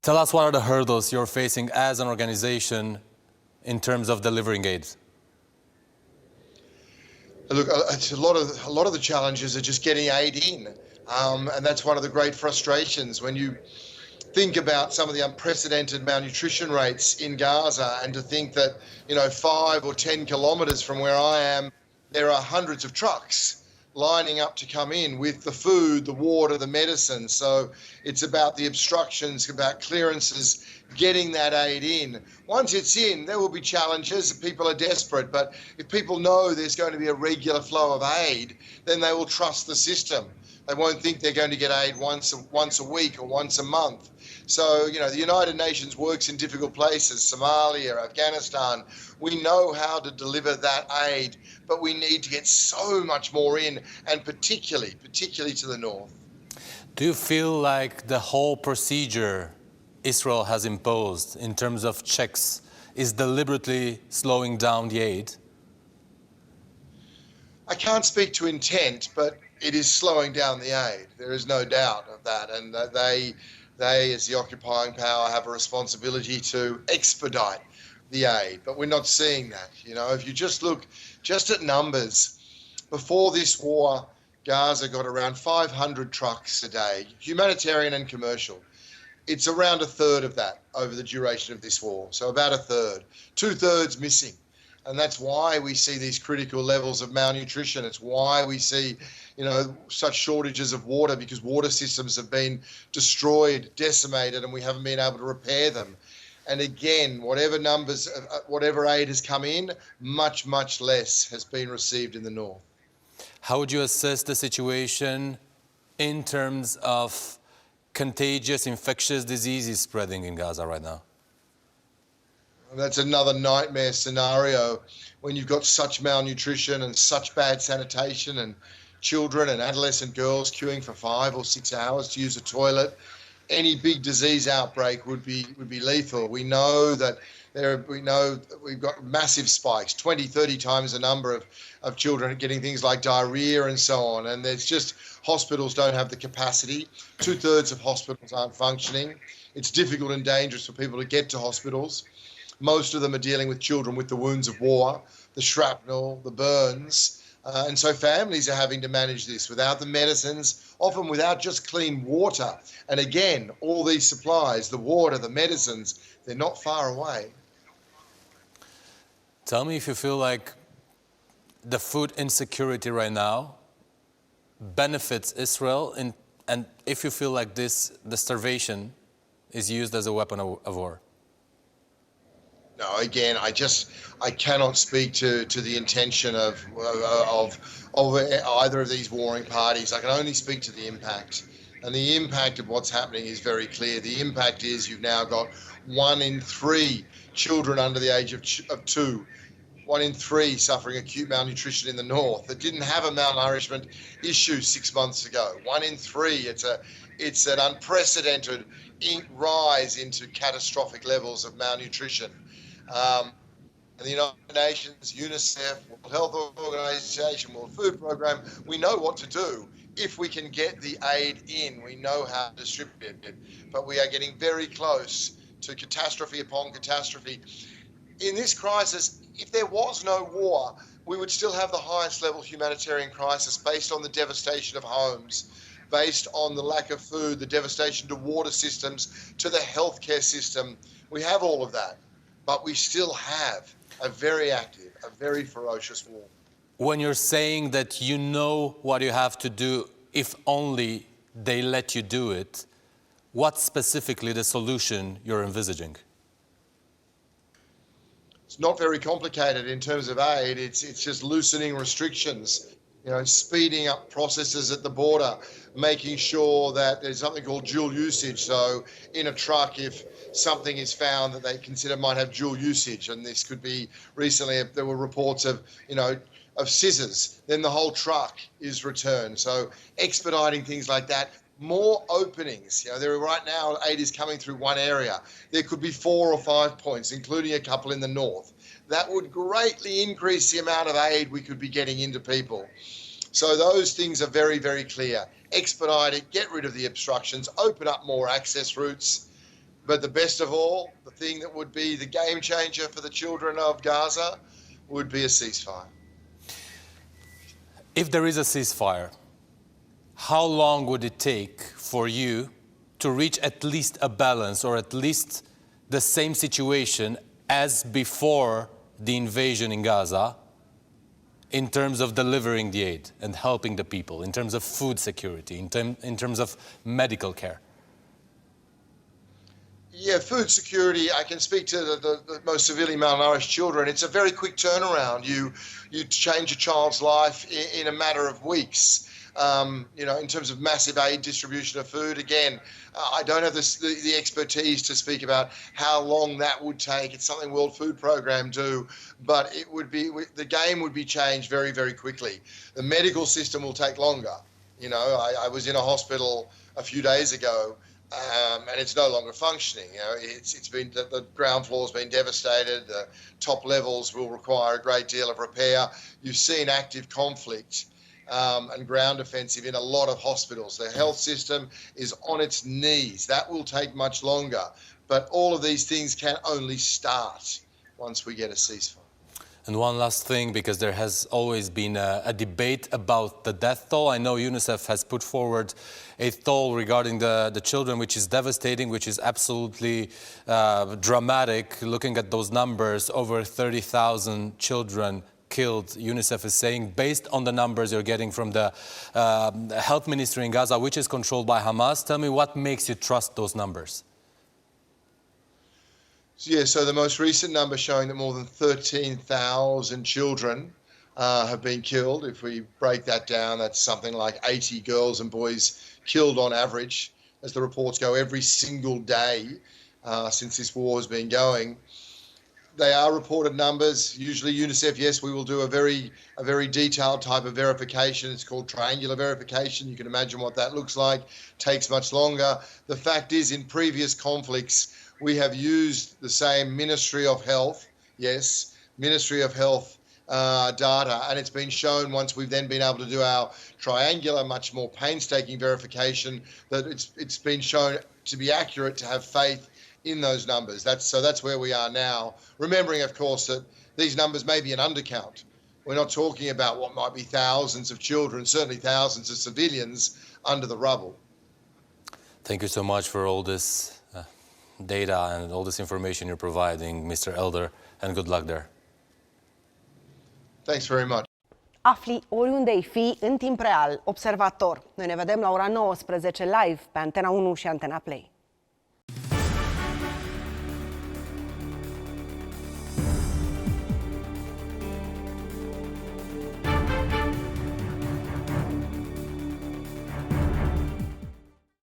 Tell us, what are the hurdles you're facing as an organization in terms of delivering aid? Look, it's a lot of the challenges are just getting aid in, and that's one of the great frustrations when you think about some of the unprecedented malnutrition rates in Gaza, and to think that 5 or 10 kilometres from where I am, there are hundreds of trucks lining up to come in with the food, the water, the medicine. So it's about the obstructions, about clearances, getting that aid in. Once it's in, there will be challenges. People are desperate, but if people know there's going to be a regular flow of aid, then they will trust the system. They won't think they're going to get aid once a week or once a month. So, the United Nations works in difficult places, Somalia, Afghanistan. We know how to deliver that aid, but we need to get so much more in, and particularly to the north. Do you feel like the whole procedure Israel has imposed in terms of checks is deliberately slowing down the aid? I can't speak to intent, but it is slowing down the aid. There is no doubt of that. And they, as the occupying power, have a responsibility to expedite the aid. But we're not seeing that. If you just look at numbers, before this war, Gaza got around 500 trucks a day, humanitarian and commercial. It's around a third of that over the duration of this war. So about a third, 2/3 missing. And that's why we see these critical levels of malnutrition. It's why we see, such shortages of water, because water systems have been destroyed, decimated, and we haven't been able to repair them. And again, whatever aid has come in, much, much less has been received in the north. How would you assess the situation in terms of contagious, infectious diseases spreading in Gaza right now? That's another nightmare scenario when you've got such malnutrition and such bad sanitation, and children and adolescent girls queuing for 5 or 6 hours to use a toilet. Any big disease outbreak would be lethal. We know that we've got massive spikes, 20, 30 times the number of children getting things like diarrhea and so on. And there's just, hospitals don't have the capacity. 2/3 of hospitals aren't functioning. It's difficult and dangerous for people to get to hospitals. Most of them are dealing with children with the wounds of war, the shrapnel, the burns. And so families are having to manage this without the medicines, often without just clean water. And again, all these supplies, the water, the medicines, they're not far away. Tell me if you feel like the food insecurity right now benefits Israel, and if you feel like the starvation is used as a weapon of war. No, again, I cannot speak to the intention of either of these warring parties. I can only speak to the impact. And the impact of what's happening is very clear. The impact is you've now got 1 in 3 children under the age of 2, 1 in 3 suffering acute malnutrition in the north that didn't have a malnourishment issue 6 months ago. 1 in 3. It's an unprecedented rise into catastrophic levels of malnutrition. And the United Nations, UNICEF, World Health Organization, World Food Program, we know what to do. If we can get the aid in, we know how to distribute it. But we are getting very close to catastrophe upon catastrophe. In this crisis, if there was no war, we would still have the highest level humanitarian crisis based on the devastation of homes, based on the lack of food, the devastation to water systems, to the healthcare system. We have all of that. But we still have a very active, a very ferocious war. When you're saying that you know what you have to do if only they let you do it, what's specifically the solution you're envisaging? It's not very complicated in terms of aid. It's just loosening restrictions, speeding up processes at the border, making sure that there's something called dual usage. So in a truck, if something is found that they consider might have dual usage, and this could be, recently there were reports of scissors, then the whole truck is returned. So expediting things like that. More openings. Right now, aid is coming through one area. There could be 4 or 5 points, including a couple in the north. That would greatly increase the amount of aid we could be getting into people. So those things are very, very clear. Expedite it, get rid of the obstructions, open up more access routes, But the best of all, the thing that would be the game changer for the children of Gaza would be a ceasefire. If there is a ceasefire, how long would it take for you to reach at least a balance or at least the same situation as before the invasion in Gaza in terms of delivering the aid and helping the people, in terms of food security, in terms of medical care? Yeah, food security, I can speak to the most severely malnourished children. It's a very quick turnaround. You change a child's life in a matter of weeks. You know, in terms of massive aid distribution of food, again, I don't have the expertise to speak about how long that would take. It's something World Food Programme do, but it would be, the game would be changed very, very quickly. The medical system will take longer. You know, I was in a hospital a few days ago, and it's no longer functioning. You know, it's been, the ground floor's been devastated. The top levels will require a great deal of repair. You've seen active conflict and ground offensive in a lot of hospitals. The health system is on its knees. That will take much longer. But all of these things can only start once we get a ceasefire. And one last thing, because there has always been a debate about the death toll. I know UNICEF has put forward a toll regarding the children, which is devastating, which is absolutely dramatic. Looking at those numbers, over 30,000 children killed, UNICEF is saying, based on the numbers you're getting from the health ministry in Gaza, which is controlled by Hamas. Tell me, what makes you trust those numbers? Yeah, so the most recent number showing that more than 13,000 children have been killed. If we break that down, that's something like 80 girls and boys killed on average, as the reports go, every single day since this war has been going. They are reported numbers. Usually UNICEF, yes, we will do a very detailed type of verification. It's called triangular verification. You can imagine what that looks like. Takes much longer. The fact is, in previous conflicts, we have used the same Ministry of Health, yes, Ministry of Health data, and it's been shown once we've then been able to do our triangular, much more painstaking verification, that it's been shown to be accurate, to have faith in those numbers. That's where we are now. Remembering, of course, that these numbers may be an undercount. We're not talking about what might be thousands of children, certainly thousands of civilians under the rubble. Thank you so much for all this data and all this information you're providing, Mr. Elder, and good luck there. Thanks very much. Afli oriunde ai fi în timp real. Observator. Noi ne vedem la ora 19 live pe Antena 1 și Antena Play.